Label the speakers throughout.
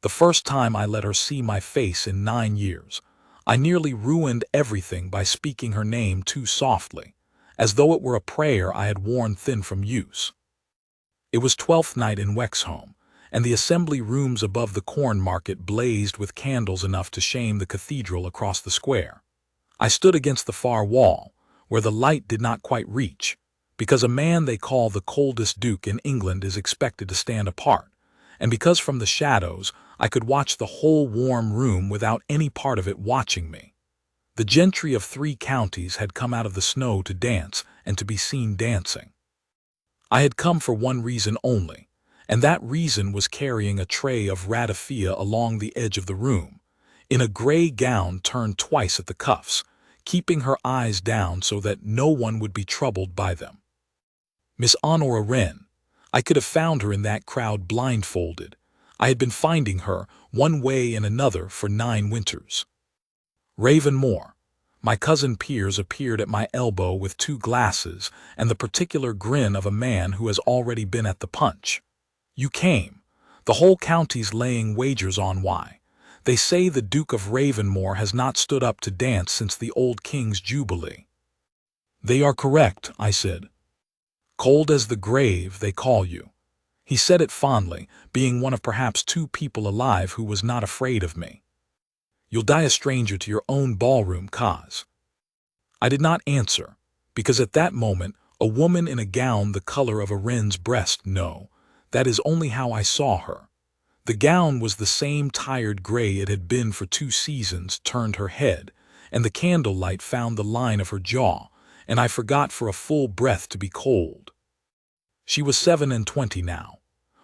Speaker 1: The first time I let her see my face in 9 years, I nearly ruined everything by speaking her name too softly, as though it were a prayer I had worn thin from use. It was Twelfth Night in Wexholm, and the assembly rooms above the corn market blazed with candles enough to shame the cathedral across the square. I stood against the far wall, where the light did not quite reach, because a man they call the coldest duke in England is expected to stand apart, and because from the shadows I could watch the whole warm room without any part of it watching me. The gentry of 3 counties had come out of the snow to dance and to be seen dancing. I had come for one reason only, and that reason was carrying a tray of ratafia along the edge of the room, in a gray gown turned twice at the cuffs, keeping her eyes down so that no one would be troubled by them. Miss Honora Wren. I could have found her in that crowd blindfolded. I had been finding her, one way and another, for 9 winters. Raven Moore. My cousin Piers appeared at my elbow with 2 glasses and the particular grin of a man who has already been at the punch. You came. The whole county's laying wagers on why. They say the Duke of Ravenmore has not stood up to dance since the old king's jubilee. They are correct, I said. Cold as the grave, they call you. He said it fondly, being one of perhaps 2 people alive who was not afraid of me. You'll die a stranger to your own ballroom, cos. I did not answer, because at that moment a woman in a gown the color of a wren's breast, no, that is only how I saw her. The gown was the same tired gray it had been for 2 seasons, turned her head, and the candlelight found the line of her jaw, and I forgot for a full breath to be cold. She was 27 now.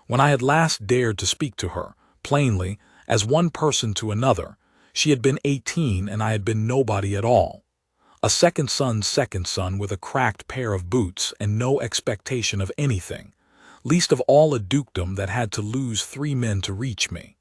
Speaker 1: When I had last dared to speak to her, plainly, as one person to another, she had been 18 and I had been nobody at all. A second son with a cracked pair of boots and no expectation of anything, least of all a dukedom that had to lose 3 men to reach me.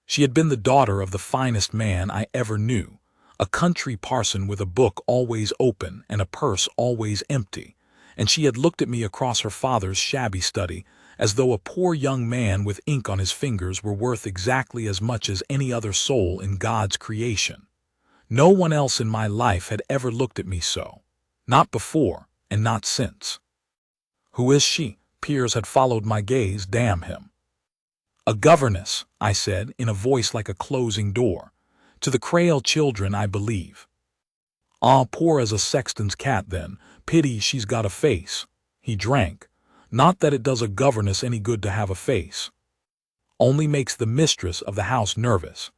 Speaker 1: She had been the daughter of the finest man I ever knew, a country parson with a book always open and a purse always empty, and she had looked at me across her father's shabby study as though a poor young man with ink on his fingers were worth exactly as much as any other soul in God's creation. No one else in my life had ever looked at me so, not before and not since. Who is she? Piers had followed my gaze, damn him. A governess, I said, in a voice like a closing door. To the Crail children, I believe. Ah, poor as a sexton's cat then, pity she's got a face. He drank. Not that it does a governess any good to have a face. Only makes the mistress of the house nervous.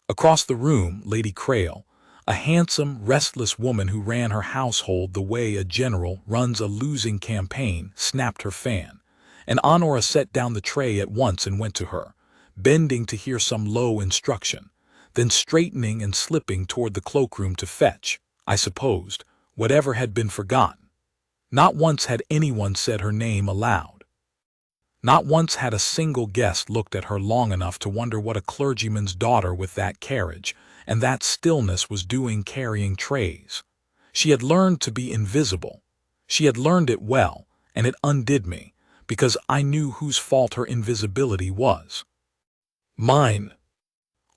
Speaker 1: Across the room, Lady Crail, a handsome, restless woman who ran her household the way a general runs a losing campaign, snapped her fan, and Honora set down the tray at once and went to her, bending to hear some low instruction, then straightening and slipping toward the cloakroom to fetch, I supposed, whatever had been forgotten. Not once had anyone said her name aloud. Not once had a single guest looked at her long enough to wonder what a clergyman's daughter with that carriage and that stillness was doing carrying trays. She had learned to be invisible. She had learned it well, and it undid me, because I knew whose fault her invisibility was. Mine.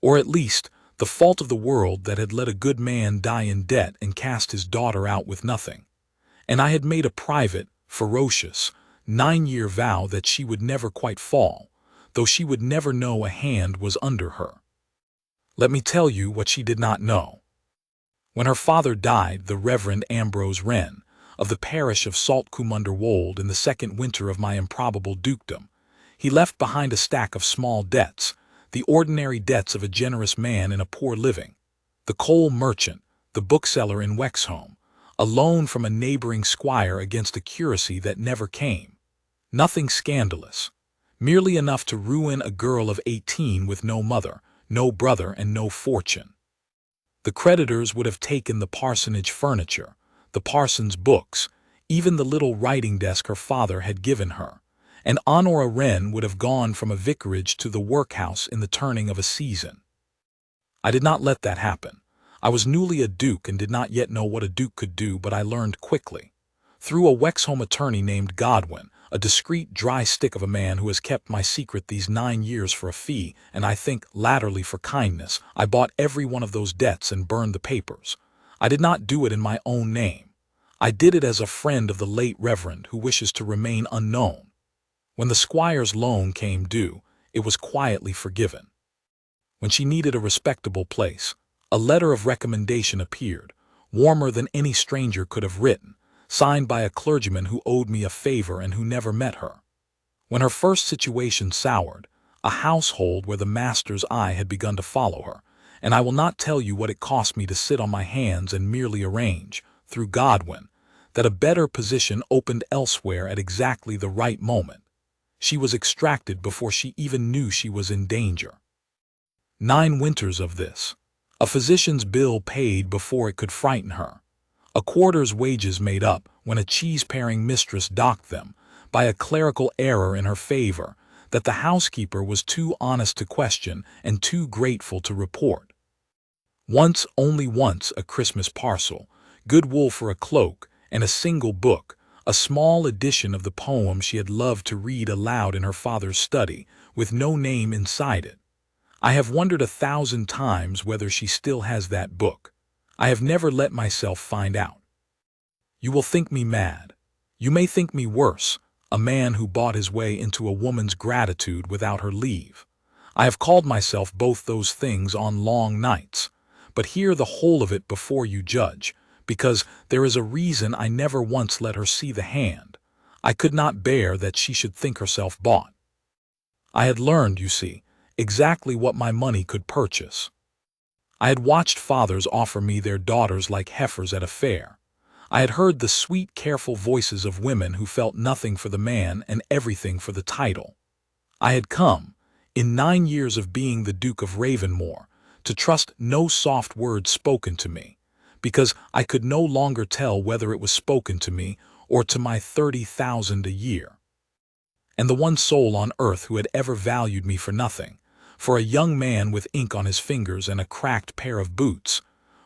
Speaker 1: Or at least, the fault of the world that had let a good man die in debt and cast his daughter out with nothing. And I had made a private, ferocious, 9-year vow that she would never quite fall, though she would never know a hand was under her. Let me tell you what she did not know. When her father died, the Reverend Ambrose Wren, of the parish of Saltcombe-under-Wold, in the 2nd winter of my improbable dukedom, he left behind a stack of small debts, the ordinary debts of a generous man in a poor living, the coal merchant, the bookseller in Wexholm, a loan from a neighboring squire against a curacy that never came. Nothing scandalous, merely enough to ruin a girl of 18 with no mother, no brother, and no fortune. The creditors would have taken the parsonage furniture, the parson's books, even the little writing desk her father had given her, and Honora Wren would have gone from a vicarage to the workhouse in the turning of a season. I did not let that happen. I was newly a duke and did not yet know what a duke could do, but I learned quickly. Through a Wexholm attorney named Godwin, a discreet, dry stick of a man who has kept my secret these 9 years for a fee, and I think, latterly for kindness, I bought every one of those debts and burned the papers. I did not do it in my own name. I did it as a friend of the late Reverend who wishes to remain unknown. When the squire's loan came due, it was quietly forgiven. When she needed a respectable place, a letter of recommendation appeared, warmer than any stranger could have written, signed by a clergyman who owed me a favor and who never met her. When her first situation soured, a household where the master's eye had begun to follow her, and I will not tell you what it cost me to sit on my hands and merely arrange, through Godwin, that a better position opened elsewhere at exactly the right moment. She was extracted before she even knew she was in danger. 9 winters of this. A physician's bill paid before it could frighten her. A quarter's wages made up when a cheese-paring mistress docked them, by a clerical error in her favor, that the housekeeper was too honest to question and too grateful to report. Once, only once, a Christmas parcel, good wool for a cloak, and a single book, a small edition of the poem she had loved to read aloud in her father's study, with no name inside it. I have wondered 1,000 times whether she still has that book. I have never let myself find out. You will think me mad. You may think me worse, a man who bought his way into a woman's gratitude without her leave. I have called myself both those things on long nights. But hear the whole of it before you judge, because there is a reason I never once let her see the hand. I could not bear that she should think herself bought. I had learned, you see, exactly what my money could purchase. I had watched fathers offer me their daughters like heifers at a fair. I had heard the sweet, careful voices of women who felt nothing for the man and everything for the title. I had come, in 9 years of being the Duke of Ravenmore, to trust no soft word spoken to me, because I could no longer tell whether it was spoken to me or to my 30,000 a year. And the one soul on earth who had ever valued me for nothing, for a young man with ink on his fingers and a cracked pair of boots,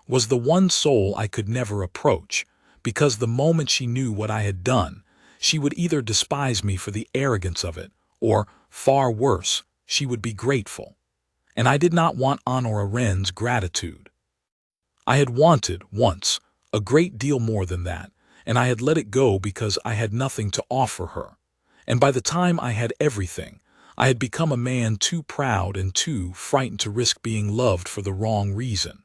Speaker 1: was the one soul I could never approach, because the moment she knew what I had done, she would either despise me for the arrogance of it, or, far worse, she would be grateful. And I did not want Honora Wren's gratitude. I had wanted, once, a great deal more than that, and I had let it go because I had nothing to offer her. And by the time I had everything, I had become a man too proud and too frightened to risk being loved for the wrong reason.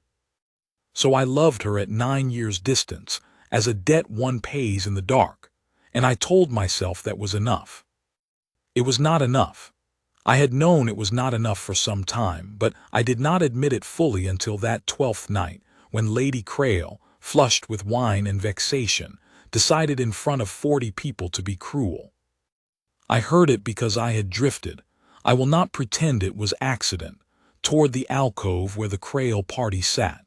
Speaker 1: So I loved her at 9 years' distance, as a debt one pays in the dark, and I told myself that was enough. It was not enough. I had known it was not enough for some time, but I did not admit it fully until that 12th night, when Lady Crail, flushed with wine and vexation, decided in front of 40 people to be cruel. I heard it because I had drifted, I will not pretend it was accident, toward the alcove where the Crail party sat.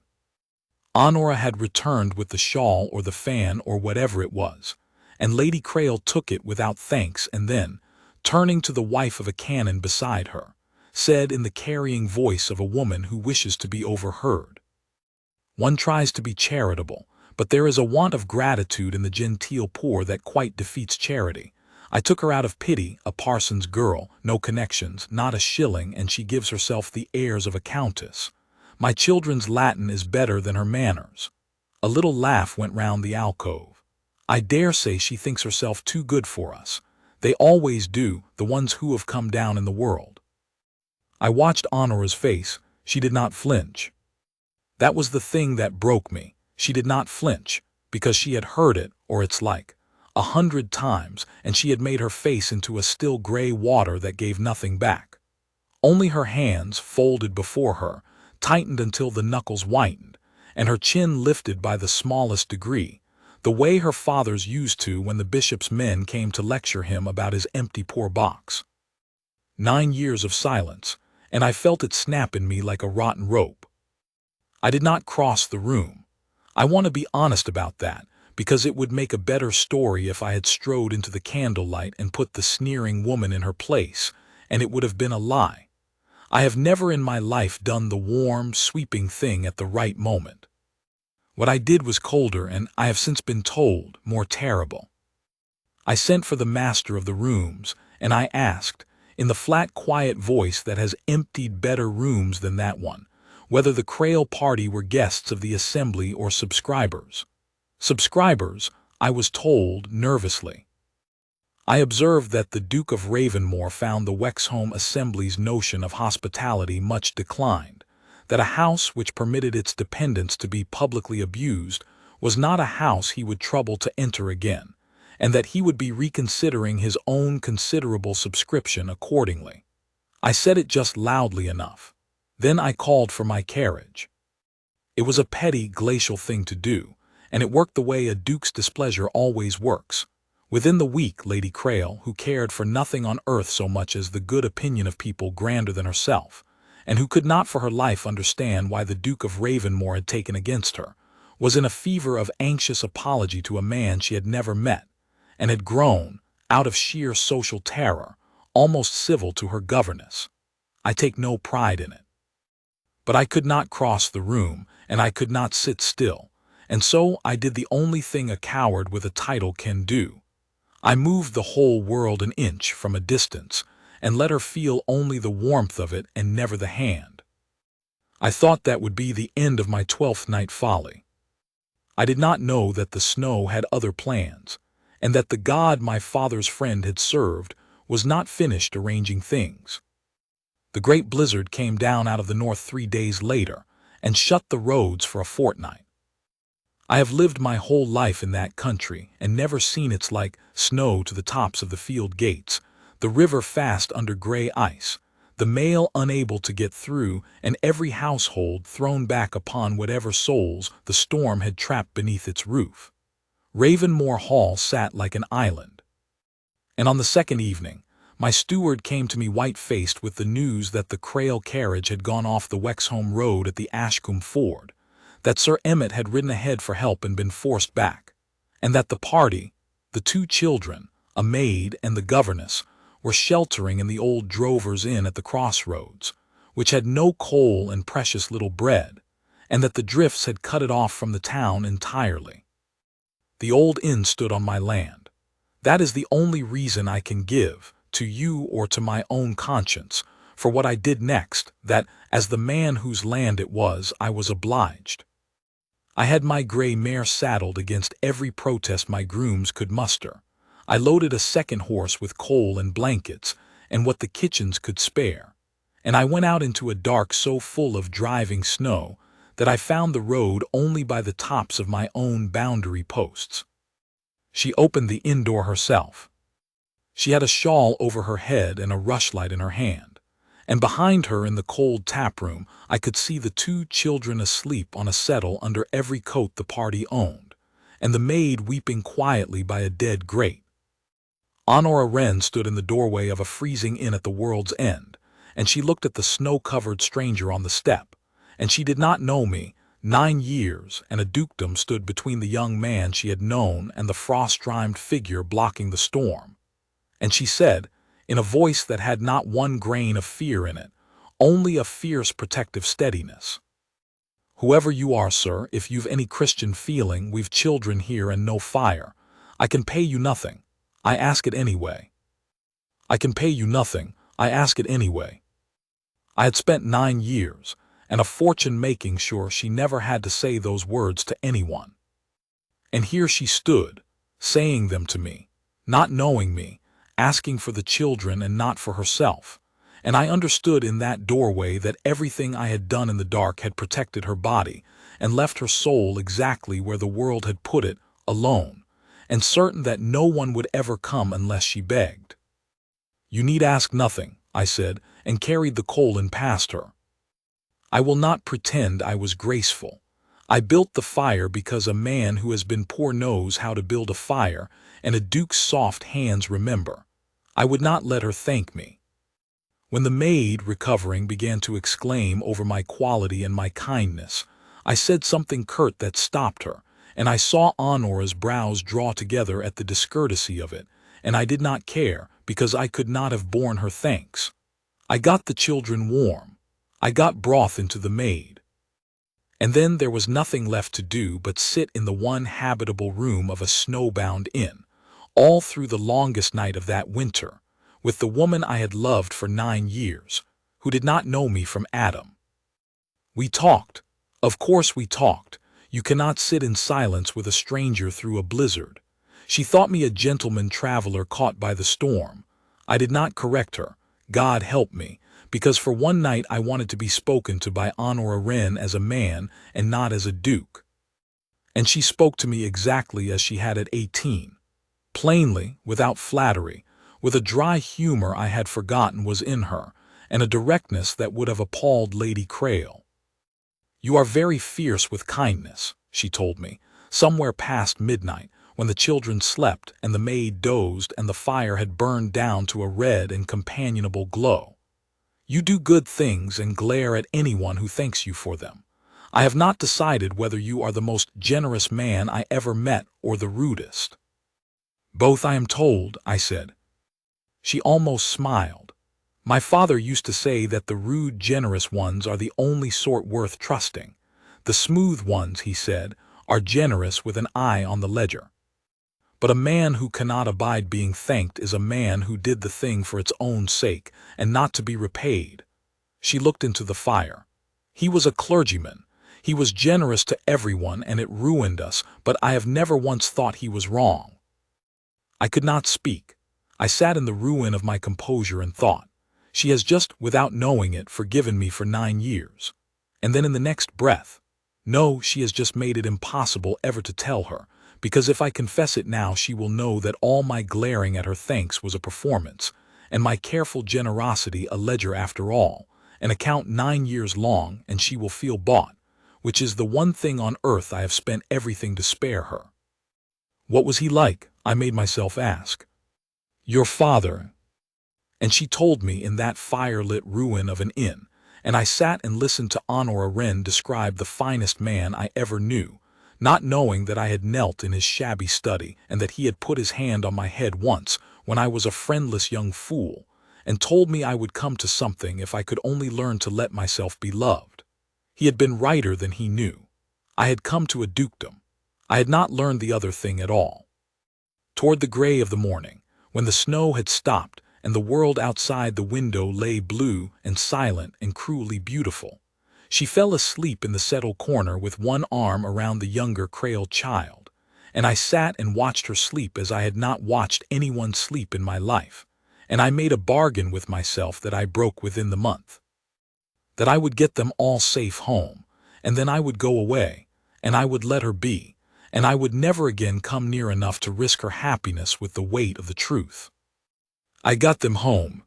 Speaker 1: Honora had returned with the shawl or the fan or whatever it was, and Lady Crail took it without thanks and then, turning to the wife of a canon beside her, said in the carrying voice of a woman who wishes to be overheard, "One tries to be charitable, but there is a want of gratitude in the genteel poor that quite defeats charity. I took her out of pity, a parson's girl, no connections, not a shilling, and she gives herself the airs of a countess. My children's Latin is better than her manners." A little laugh went round the alcove. "I dare say she thinks herself too good for us. They always do, the ones who have come down in the world." I watched Honora's face. She did not flinch. That was the thing that broke me. She did not flinch, because she had heard it, or its like, 100 times, and she had made her face into a still gray water that gave nothing back. Only her hands, folded before her, tightened until the knuckles whitened, and her chin lifted by the smallest degree, the way her father's used to when the bishop's men came to lecture him about his empty poor box. 9 years of silence, and I felt it snap in me like a rotten rope. I did not cross the room. I want to be honest about that, because it would make a better story if I had strode into the candlelight and put the sneering woman in her place, and it would have been a lie. I have never in my life done the warm, sweeping thing at the right moment. What I did was colder and, I have since been told, more terrible. I sent for the master of the rooms, and I asked, in the flat, quiet voice that has emptied better rooms than that one, whether the Crail party were guests of the assembly or subscribers. Subscribers, I was told nervously. I observed that the Duke of Ravenmore found the Wexholm Assembly's notion of hospitality much declined, that a house which permitted its dependents to be publicly abused was not a house he would trouble to enter again, and that he would be reconsidering his own considerable subscription accordingly. I said it just loudly enough. Then I called for my carriage. It was a petty, glacial thing to do, and it worked the way a duke's displeasure always works. Within the week, Lady Crail, who cared for nothing on earth so much as the good opinion of people grander than herself, and who could not for her life understand why the Duke of Ravenmore had taken against her, was in a fever of anxious apology to a man she had never met, and had grown, out of sheer social terror, almost civil to her governess. I take no pride in it. But I could not cross the room, and I could not sit still, and so I did the only thing a coward with a title can do. I moved the whole world an inch from a distance, and let her feel only the warmth of it and never the hand. I thought that would be the end of my 12th night folly. I did not know that the snow had other plans, and that the God my father's friend had served was not finished arranging things. The great blizzard came down out of the north 3 days later, and shut the roads for a fortnight. I have lived my whole life in that country, and never seen its like: snow to the tops of the field gates, the river fast under gray ice, the mail unable to get through, and every household thrown back upon whatever souls the storm had trapped beneath its roof. Ravenmore Hall sat like an island. And on the second evening, my steward came to me white-faced with the news that the Crail carriage had gone off the Wexholm road at the Ashcombe ford, that Sir Emmet had ridden ahead for help and been forced back, and that the party, the 2 children, a maid and the governess, were sheltering in the old drover's inn at the crossroads, which had no coal and precious little bread, and that the drifts had cut it off from the town entirely. The old inn stood on my land. That is the only reason I can give, to you or to my own conscience, for what I did next, that, as the man whose land it was, I was obliged. I had my gray mare saddled against every protest my grooms could muster. I loaded a second horse with coal and blankets, and what the kitchens could spare, and I went out into a dark so full of driving snow that I found the road only by the tops of my own boundary posts. She opened the inn door herself. She had a shawl over her head and a rushlight in her hand, and behind her in the cold tap-room I could see the 2 children asleep on a settle under every coat the party owned, and the maid weeping quietly by a dead grate. Honora Wren stood in the doorway of a freezing inn at the world's end, and she looked at the snow-covered stranger on the step, and she did not know me. 9 years and a dukedom stood between the young man she had known and the frost-rimed figure blocking the storm. And she said, in a voice that had not one grain of fear in it, only a fierce protective steadiness, "Whoever you are, sir, if you've any Christian feeling, we've children here and no fire. I can pay you nothing. I ask it anyway. I can pay you nothing. I ask it anyway." I had spent 9 years, and a fortune making sure she never had to say those words to anyone. And here she stood, saying them to me, not knowing me, asking for the children and not for herself, and I understood in that doorway that everything I had done in the dark had protected her body and left her soul exactly where the world had put it, alone, and certain that no one would ever come unless she begged. "You need ask nothing," I said, and carried the coal in past her. I will not pretend I was graceful. I built the fire because a man who has been poor knows how to build a fire, and a duke's soft hands remember. I would not let her thank me. When the maid, recovering, began to exclaim over my quality and my kindness, I said something curt that stopped her, and I saw Honora's brows draw together at the discourtesy of it, and I did not care, because I could not have borne her thanks. I got the children warm. I got broth into the maid. And then there was nothing left to do but sit in the one habitable room of a snowbound inn, all through the longest night of that winter, with the woman I had loved for 9 years, who did not know me from Adam. We talked. Of course we talked. You cannot sit in silence with a stranger through a blizzard. She thought me a gentleman traveler caught by the storm. I did not correct her. God help me, because for one night I wanted to be spoken to by Honora Wren as a man and not as a duke. And she spoke to me exactly as she had at 18. Plainly, without flattery, with a dry humor I had forgotten was in her, and a directness that would have appalled Lady Crail. "You are very fierce with kindness," she told me, somewhere past midnight, when the children slept and the maid dozed and the fire had burned down to a red and companionable glow. "You do good things and glare at anyone who thanks you for them. I have not decided whether you are the most generous man I ever met or the rudest." "Both, I am told," I said. She almost smiled. "My father used to say that the rude, generous ones are the only sort worth trusting. The smooth ones," he said, "are generous with an eye on the ledger. But a man who cannot abide being thanked is a man who did the thing for its own sake and not to be repaid." She looked into the fire. "He was a clergyman. He was generous to everyone and it ruined us, but I have never once thought he was wrong." I could not speak. I sat in the ruin of my composure and thought, she has just, without knowing it, forgiven me for 9 years. And then in the next breath, no, she has just made it impossible ever to tell her, because if I confess it now she will know that all my glaring at her thanks was a performance, and my careful generosity a ledger after all, an account 9 years long, and she will feel bought, which is the one thing on earth I have spent everything to spare her. "What was he like?" I made myself ask. "Your father." And she told me in that fire-lit ruin of an inn, and I sat and listened to Honora Wren describe the finest man I ever knew, not knowing that I had knelt in his shabby study and that he had put his hand on my head once when I was a friendless young fool, and told me I would come to something if I could only learn to let myself be loved. He had been righter than he knew. I had come to a dukedom. I had not learned the other thing at all. Toward the gray of the morning, when the snow had stopped and the world outside the window lay blue and silent and cruelly beautiful, she fell asleep in the settle corner with one arm around the younger Crail child, and I sat and watched her sleep as I had not watched anyone sleep in my life, and I made a bargain with myself that I broke within the month. That I would get them all safe home, and then I would go away, and I would let her be, and I would never again come near enough to risk her happiness with the weight of the truth. I got them home.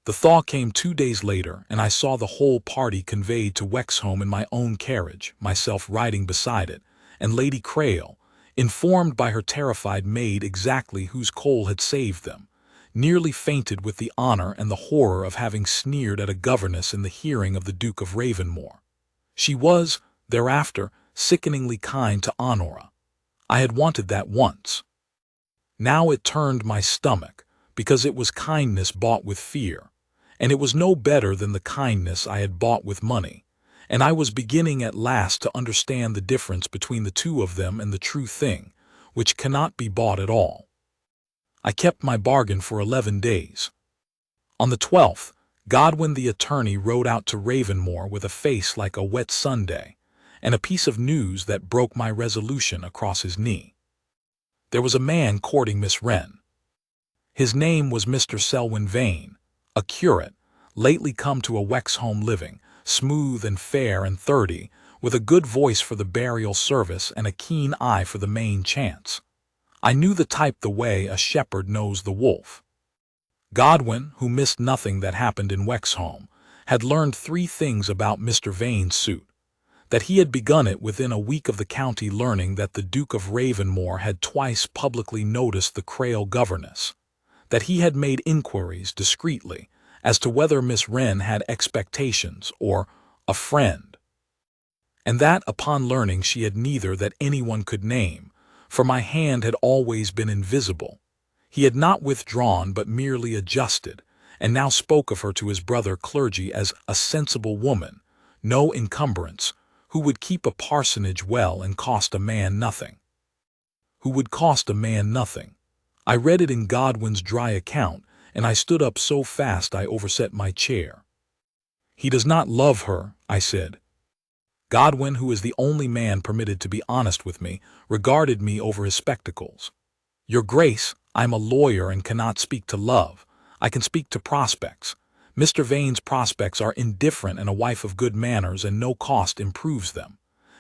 Speaker 1: The thaw came 2 days later, and I saw the whole party conveyed to Wexhome in my own carriage, myself riding beside it, and Lady Crail, informed by her terrified maid exactly whose coal had saved them, nearly fainted with the honor and the horror of having sneered at a governess in the hearing of the Duke of Ravenmore. She was, thereafter, sickeningly kind to Honora. I had wanted that once. Now it turned my stomach, because it was kindness bought with fear, and it was no better than the kindness I had bought with money, and I was beginning at last to understand the difference between the two of them and the true thing, which cannot be bought at all. I kept my bargain for 11 days. On the 12th, Godwin the attorney rode out to Ravenmore with a face like a wet Sunday, and a piece of news that broke my resolution across his knee. There was a man courting Miss Wren. His name was Mr. Selwyn Vane, a curate, lately come to a Wexhome living, smooth and fair and 30, with a good voice for the burial service and a keen eye for the main chance. I knew the type the way a shepherd knows the wolf. Godwin, who missed nothing that happened in Wexhome, had learned 3 things about Mr. Vane's suit. That he had begun it within a week of the county learning that the Duke of Ravenmore had twice publicly noticed the Crail governess. That he had made inquiries discreetly as to whether Miss Wren had expectations or a friend, and that upon learning she had neither that anyone could name, for my hand had always been invisible, he had not withdrawn but merely adjusted, and now spoke of her to his brother clergy as a sensible woman, no encumbrance, who would keep a parsonage well and cost a man nothing. Who would cost a man nothing. I read it in Godwin's dry account, and I stood up so fast I overset my chair. He does not love her, I said. Godwin, who is the only man permitted to be honest with me, regarded me over his spectacles. Your Grace, I'm a lawyer and cannot speak to love. I can speak to prospects. Mr. Vane's prospects are indifferent, and a wife of good manners and no cost improves them.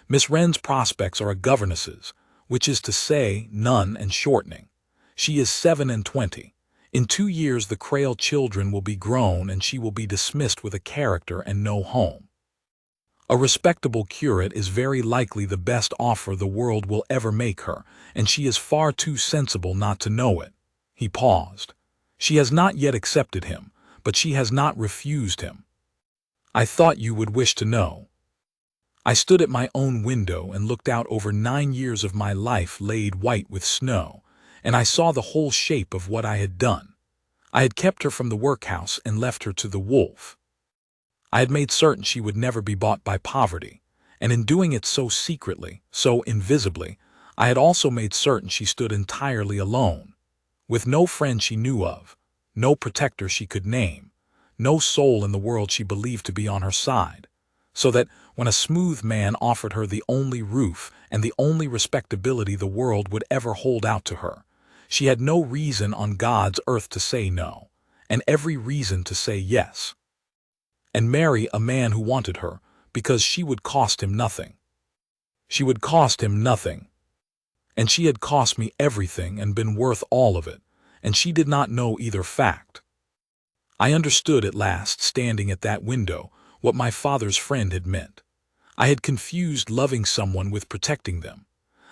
Speaker 1: Miss Wren's prospects are a governess's, which is to say, none and shortening. She is 27. In 2 years the Crail children will be grown, and she will be dismissed with a character and no home. A respectable curate is very likely the best offer the world will ever make her, and she is far too sensible not to know it. He paused. She has not yet accepted him, but she has not refused him. I thought you would wish to know. I stood at my own window and looked out over 9 years of my life laid white with snow, and I saw the whole shape of what I had done. I had kept her from the workhouse and left her to the wolf. I had made certain she would never be bought by poverty, and in doing it so secretly, so invisibly, I had also made certain she stood entirely alone, with no friend she knew of, no protector she could name, no soul in the world she believed to be on her side, so that when a smooth man offered her the only roof and the only respectability the world would ever hold out to her, she had no reason on God's earth to say no, and every reason to say yes, and marry a man who wanted her, because she would cost him nothing. She would cost him nothing. And she had cost me everything and been worth all of it, and she did not know either fact. I understood at last, standing at that window, what my father's friend had meant. I had confused loving someone with protecting them.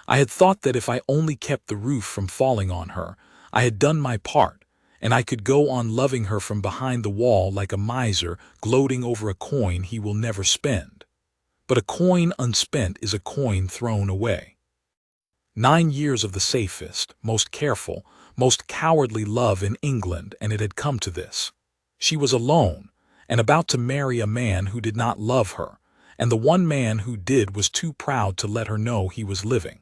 Speaker 1: I had thought that if I only kept the roof from falling on her, I had done my part, and I could go on loving her from behind the wall like a miser gloating over a coin he will never spend. But a coin unspent is a coin thrown away. 9 years of the safest, most careful, most cowardly love in England, and it had come to this. She was alone, and about to marry a man who did not love her, and the one man who did was too proud to let her know he was living.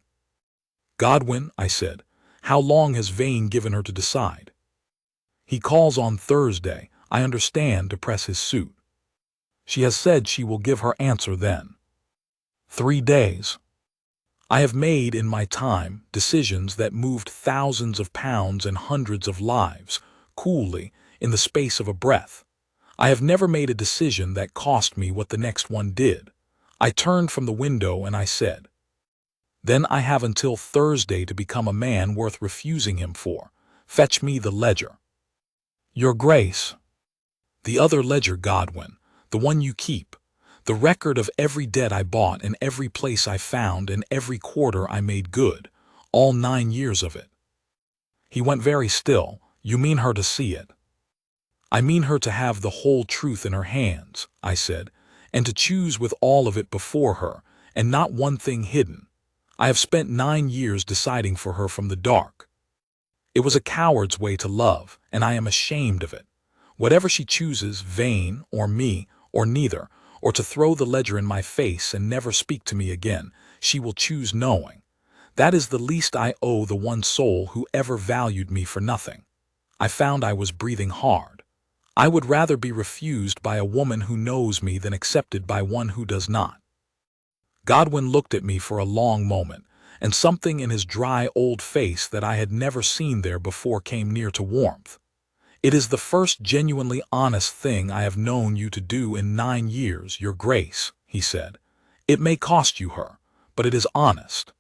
Speaker 1: Godwin, I said, how long has Vane given her to decide? He calls on Thursday, I understand, to press his suit. She has said she will give her answer then. 3 days. I have made in my time decisions that moved thousands of pounds and hundreds of lives, coolly, in the space of a breath. I have never made a decision that cost me what the next one did. I turned from the window and I said, then I have until Thursday to become a man worth refusing him for. Fetch me the ledger. Your Grace. The other ledger, Godwin, the one you keep. The record of every debt I bought and every place I found and every quarter I made good, all 9 years of it. He went very still. You mean her to see it? I mean her to have the whole truth in her hands, I said, and to choose with all of it before her, and not one thing hidden. I have spent 9 years deciding for her from the dark. It was a coward's way to love, and I am ashamed of it. Whatever she chooses, Vane, or me, or neither, or to throw the ledger in my face and never speak to me again, she will choose knowing. That is the least I owe the one soul who ever valued me for nothing. I found I was breathing hard. I would rather be refused by a woman who knows me than accepted by one who does not. Godwin looked at me for a long moment, and something in his dry old face that I had never seen there before came near to warmth. It is the first genuinely honest thing I have known you to do in 9 years, Your Grace, he said. It may cost you her, but it is honest.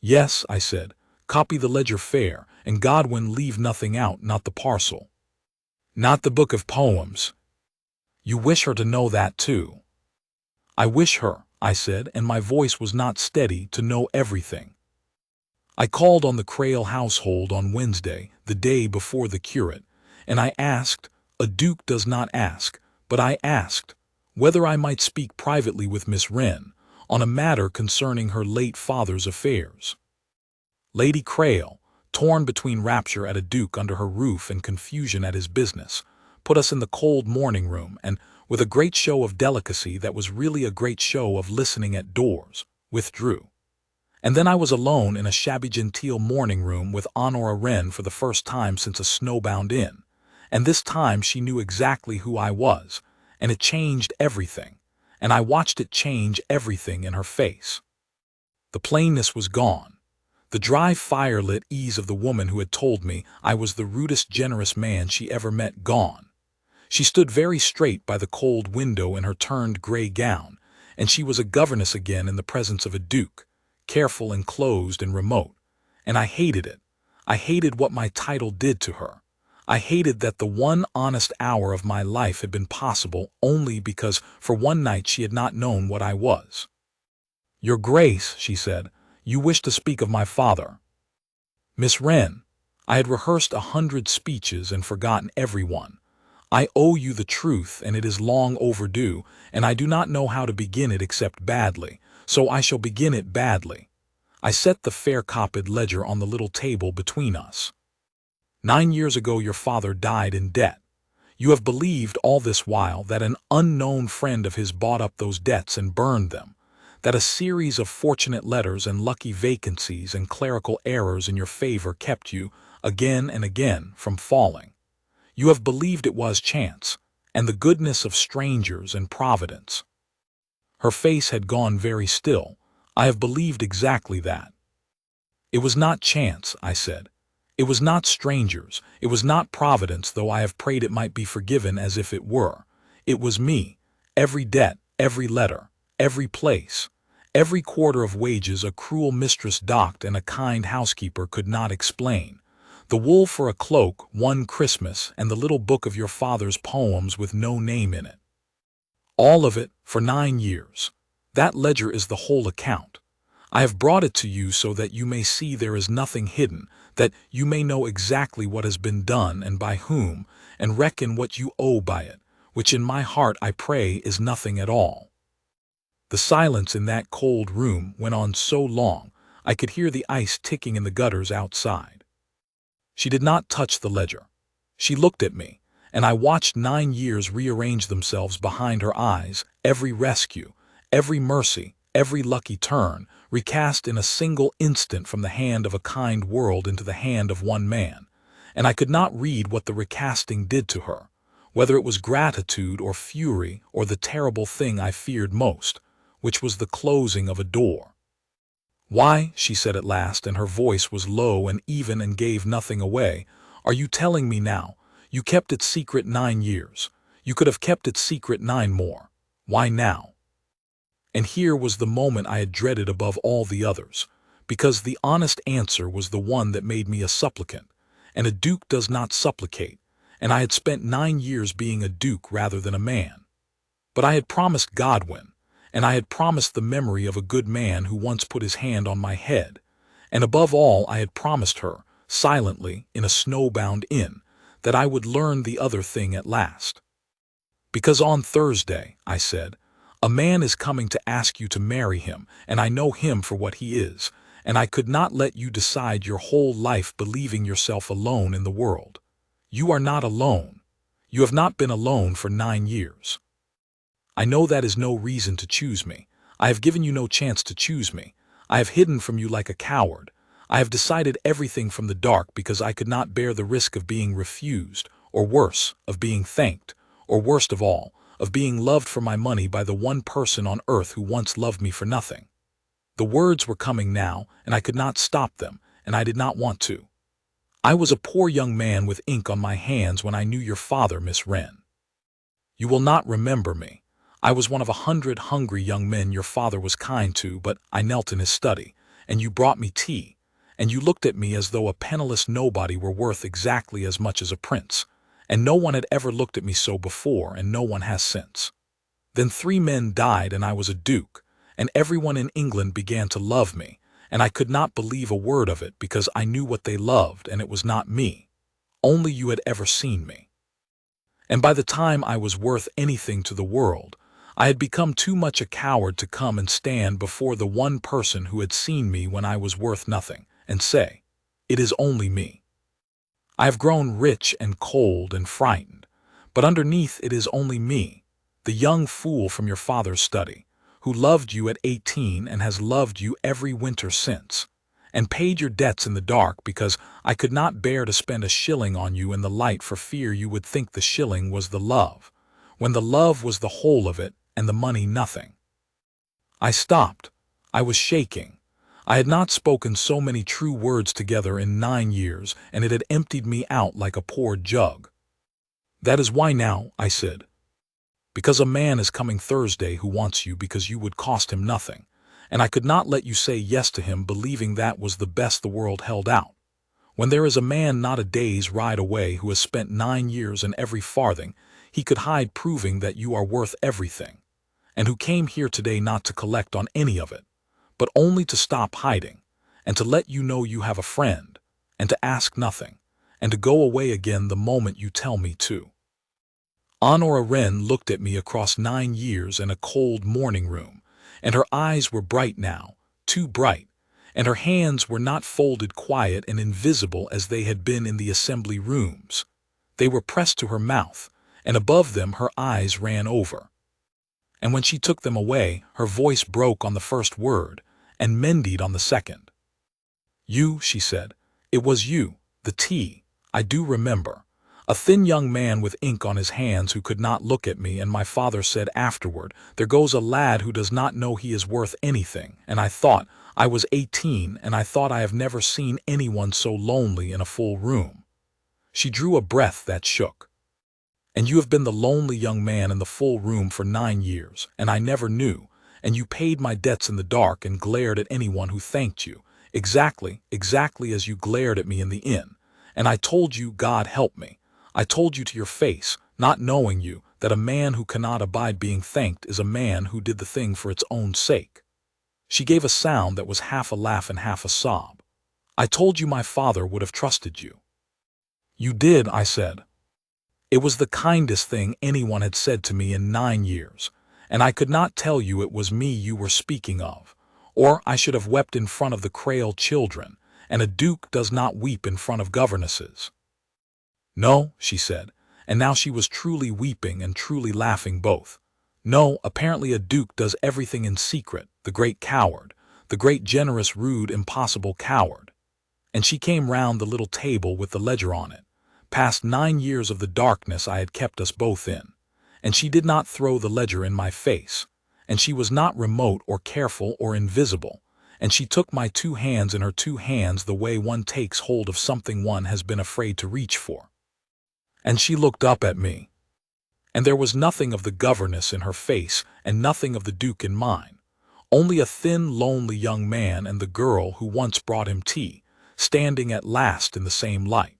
Speaker 1: Yes, I said, copy the ledger fair, and Godwin leave nothing out, not the parcel. Not the book of poems. You wish her to know that too. I wish her, I said, and my voice was not steady, to know everything. I called on the Crail household on Wednesday, the day before the curate, and I asked, a duke does not ask, but I asked, whether I might speak privately with Miss Wren on a matter concerning her late father's affairs. Lady Crail, torn between rapture at a duke under her roof and confusion at his business, put us in the cold morning room and, with a great show of delicacy that was really a great show of listening at doors, withdrew. And then I was alone in a shabby genteel morning room with Honora Wren for the first time since a snowbound inn. And this time she knew exactly who I was, and it changed everything. And I watched it change everything in her face. The plainness was gone. The dry firelit ease of the woman who had told me I was the rudest generous man she ever met gone. She stood very straight by the cold window in her turned gray gown, and she was a governess again in the presence of a duke, careful and closed and remote. And I hated it. I hated what my title did to her. I hated that the one honest hour of my life had been possible only because for one night she had not known what I was. "Your Grace," she said, "you wish to speak of my father." "Miss Wren, I had rehearsed 100 speeches and forgotten every one. I owe you the truth, and it is long overdue, and I do not know how to begin it except badly, so I shall begin it badly." I set the fair-copied ledger on the little table between us. "9 years ago your father died in debt. You have believed all this while that an unknown friend of his bought up those debts and burned them, that a series of fortunate letters and lucky vacancies and clerical errors in your favor kept you, again and again, from falling. You have believed it was chance, and the goodness of strangers and Providence." Her face had gone very still. "I have believed exactly that." "It was not chance," I said. "It was not strangers. It was not Providence, though I have prayed it might be forgiven as if it were. It was me. Every debt, every letter, every place, every quarter of wages a cruel mistress docked and a kind housekeeper could not explain. The wool for a cloak, one Christmas, and the little book of your father's poems with no name in it. All of it for 9 years. That ledger is the whole account. I have brought it to you so that you may see there is nothing hidden, that you may know exactly what has been done and by whom, and reckon what you owe by it, which in my heart I pray is nothing at all." The silence in that cold room went on so long I could hear the ice ticking in the gutters outside. She did not touch the ledger. She looked at me, and I watched 9 years rearrange themselves behind her eyes, every rescue, every mercy, every lucky turn, recast in a single instant from the hand of a kind world into the hand of one man. And I could not read what the recasting did to her, whether it was gratitude or fury or the terrible thing I feared most, which was the closing of a door. "Why," she said at last, and her voice was low and even and gave nothing away, "are you telling me now? You kept it secret 9 years. You could have kept it secret 9 more. Why now?" And here was the moment I had dreaded above all the others, because the honest answer was the one that made me a supplicant, and a duke does not supplicate, and I had spent 9 years being a duke rather than a man. But I had promised Godwin, and I had promised the memory of a good man who once put his hand on my head, and above all I had promised her, silently, in a snowbound inn, that I would learn the other thing at last. "Because on Thursday," I said, "a man is coming to ask you to marry him, and I know him for what he is, and I could not let you decide your whole life believing yourself alone in the world. You are not alone. You have not been alone for 9 years. I know that is no reason to choose me. I have given you no chance to choose me. I have hidden from you like a coward. I have decided everything from the dark because I could not bear the risk of being refused, or worse, of being thanked, or worst of all, of being loved for my money by the one person on earth who once loved me for nothing." The words were coming now, and I could not stop them, and I did not want to. "I was a poor young man with ink on my hands when I knew your father, Miss Wren. You will not remember me. I was one of 100 hungry young men your father was kind to, but I knelt in his study, and you brought me tea, and you looked at me as though a penniless nobody were worth exactly as much as a prince, and no one had ever looked at me so before, and no one has since. Then 3 men died, and I was a duke, and everyone in England began to love me, and I could not believe a word of it because I knew what they loved, and it was not me. Only you had ever seen me. And by the time I was worth anything to the world, I had become too much a coward to come and stand before the one person who had seen me when I was worth nothing, and say, 'It is only me.' I have grown rich and cold and frightened, but underneath it is only me, the young fool from your father's study, who loved you at 18 and has loved you every winter since, and paid your debts in the dark because I could not bear to spend a shilling on you in the light for fear you would think the shilling was the love, when the love was the whole of it and the money nothing. I stopped. I was shaking. I had not spoken so many true words together in 9 years, and it had emptied me out like a poured jug. That is why now, I said. Because a man is coming Thursday who wants you because you would cost him nothing, and I could not let you say yes to him believing that was the best the world held out. When there is a man not a day's ride away who has spent 9 years and every farthing he could hide proving that you are worth everything, and who came here today not to collect on any of it, but only to stop hiding, and to let you know you have a friend, and to ask nothing, and to go away again the moment you tell me to. Honora Wren looked at me across 9 years in a cold morning room, and her eyes were bright now, too bright, and her hands were not folded quiet and invisible as they had been in the assembly rooms. They were pressed to her mouth, and above them her eyes ran over. And when she took them away, her voice broke on the first word, and mended on the second. You, she said, it was you, the tea, I do remember. A thin young man with ink on his hands who could not look at me, and my father said afterward, there goes a lad who does not know he is worth anything, and I thought, I was 18, and I thought I have never seen anyone so lonely in a full room. She drew a breath that shook. And you have been the lonely young man in the full room for 9 years, and I never knew, and you paid my debts in the dark and glared at anyone who thanked you, exactly as you glared at me in the inn, and I told you, God help me. I told you to your face, not knowing you, that a man who cannot abide being thanked is a man who did the thing for its own sake. She gave a sound that was half a laugh and half a sob. I told you my father would have trusted you. You did, I said. It was the kindest thing anyone had said to me in 9 years, and I could not tell you it was me you were speaking of, or I should have wept in front of the Crail children, and a duke does not weep in front of governesses. No, she said, and now she was truly weeping and truly laughing both. No, apparently a duke does everything in secret, the great coward, the great generous, rude, impossible coward. And she came round the little table with the ledger on it, past 9 years of the darkness I had kept us both in, and she did not throw the ledger in my face, and she was not remote or careful or invisible, and she took my 2 hands in her 2 hands the way one takes hold of something one has been afraid to reach for. And she looked up at me. And there was nothing of the governess in her face and nothing of the duke in mine, only a thin, lonely young man and the girl who once brought him tea, standing at last in the same light.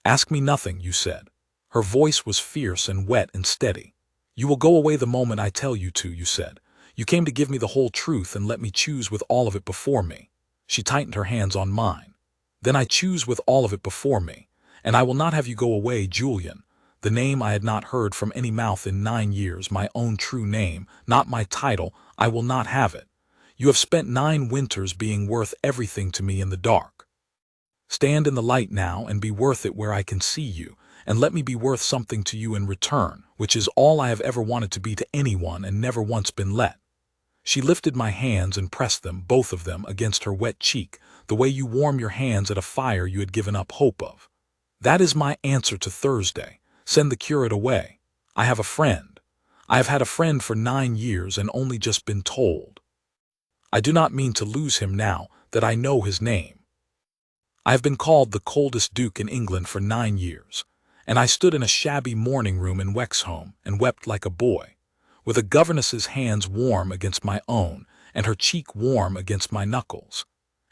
Speaker 1: Ask me nothing, you said. Her voice was fierce and wet and steady. You will go away the moment I tell you to, you said. You came to give me the whole truth and let me choose with all of it before me. She tightened her hands on mine. Then I choose with all of it before me. And I will not have you go away, Julian, the name I had not heard from any mouth in 9 years, my own true name, not my title, I will not have it. You have spent 9 winters being worth everything to me in the dark. Stand in the light now and be worth it where I can see you, and let me be worth something to you in return, which is all I have ever wanted to be to anyone and never once been let. She lifted my hands and pressed them, both of them, against her wet cheek, the way you warm your hands at a fire you had given up hope of. That is my answer to Thursday. Send the curate away. I have a friend. I have had a friend for 9 years and only just been told. I do not mean to lose him now that I know his name. I have been called the coldest duke in England for 9 years, and I stood in a shabby morning room in Wexholm and wept like a boy, with a governess's hands warm against my own and her cheek warm against my knuckles.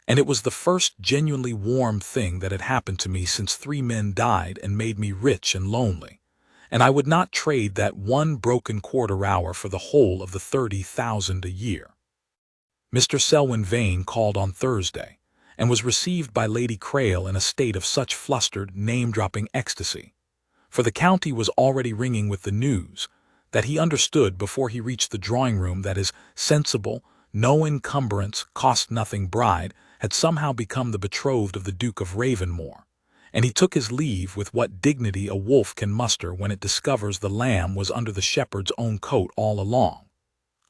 Speaker 1: And it was the first genuinely warm thing that had happened to me since 3 men died and made me rich and lonely, and I would not trade that 1 broken quarter-hour for the whole of the 30,000 a year. Mr. Selwyn Vane called on Thursday, and was received by Lady Crail in a state of such flustered, name-dropping ecstasy, for the county was already ringing with the news, that he understood before he reached the drawing-room that his sensible, no encumbrance, cost-nothing bride had somehow become the betrothed of the Duke of Ravenmore, and he took his leave with what dignity a wolf can muster when it discovers the lamb was under the shepherd's own coat all along.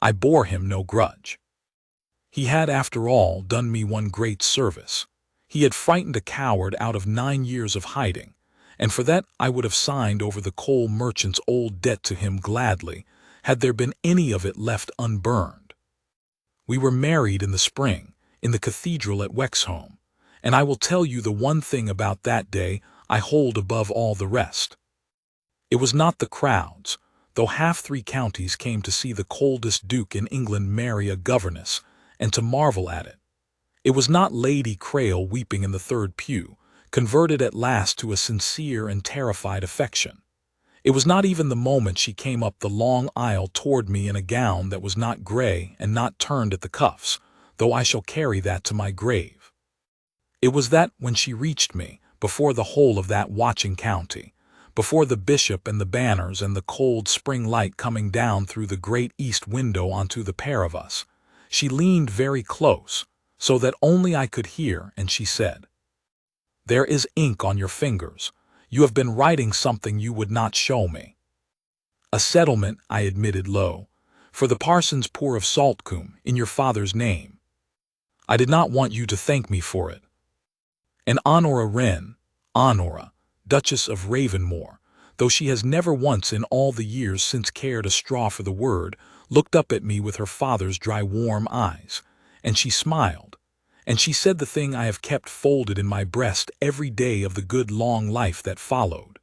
Speaker 1: I bore him no grudge. He had, after all, done me one great service. He had frightened a coward out of 9 years of hiding, and for that I would have signed over the coal merchant's old debt to him gladly, had there been any of it left unburned. We were married in the spring, in the cathedral at Wexholm, and I will tell you the one thing about that day I hold above all the rest. It was not the crowds, though half 3 counties came to see the coldest duke in England marry a governess, and to marvel at it. It was not Lady Crail weeping in the third pew, converted at last to a sincere and terrified affection. It was not even the moment she came up the long aisle toward me in a gown that was not gray and not turned at the cuffs, though I shall carry that to my grave. It was that when she reached me, before the whole of that watching county, before the bishop and the banners and the cold spring light coming down through the great east window onto the pair of us, she leaned very close, so that only I could hear, and she said, "There is ink on your fingers. You have been writing something you would not show me." "A settlement," I admitted low, "for the parson's poor of Saltcombe, in your father's name. I did not want you to thank me for it." And Honora Wren, Honora, Duchess of Ravenmore, though she has never once in all the years since cared a straw for the word, looked up at me with her father's dry warm eyes, and she smiled, and she said the thing I have kept folded in my breast every day of the good long life that followed.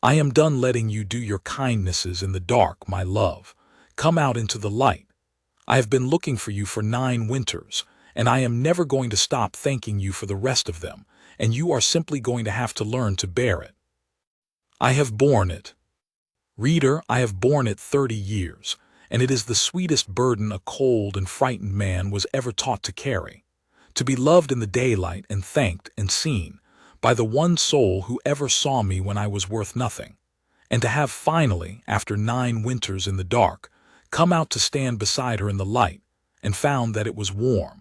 Speaker 1: "I am done letting you do your kindnesses in the dark, my love. Come out into the light. I have been looking for you for 9 winters, and I am never going to stop thanking you for the rest of them, and you are simply going to have to learn to bear it." I have borne it. Reader, I have borne it 30 years, and it is the sweetest burden a cold and frightened man was ever taught to carry. To be loved in the daylight and thanked and seen by the one soul who ever saw me when I was worth nothing, and to have finally, after 9 winters in the dark, come out to stand beside her in the light, and found that it was warm,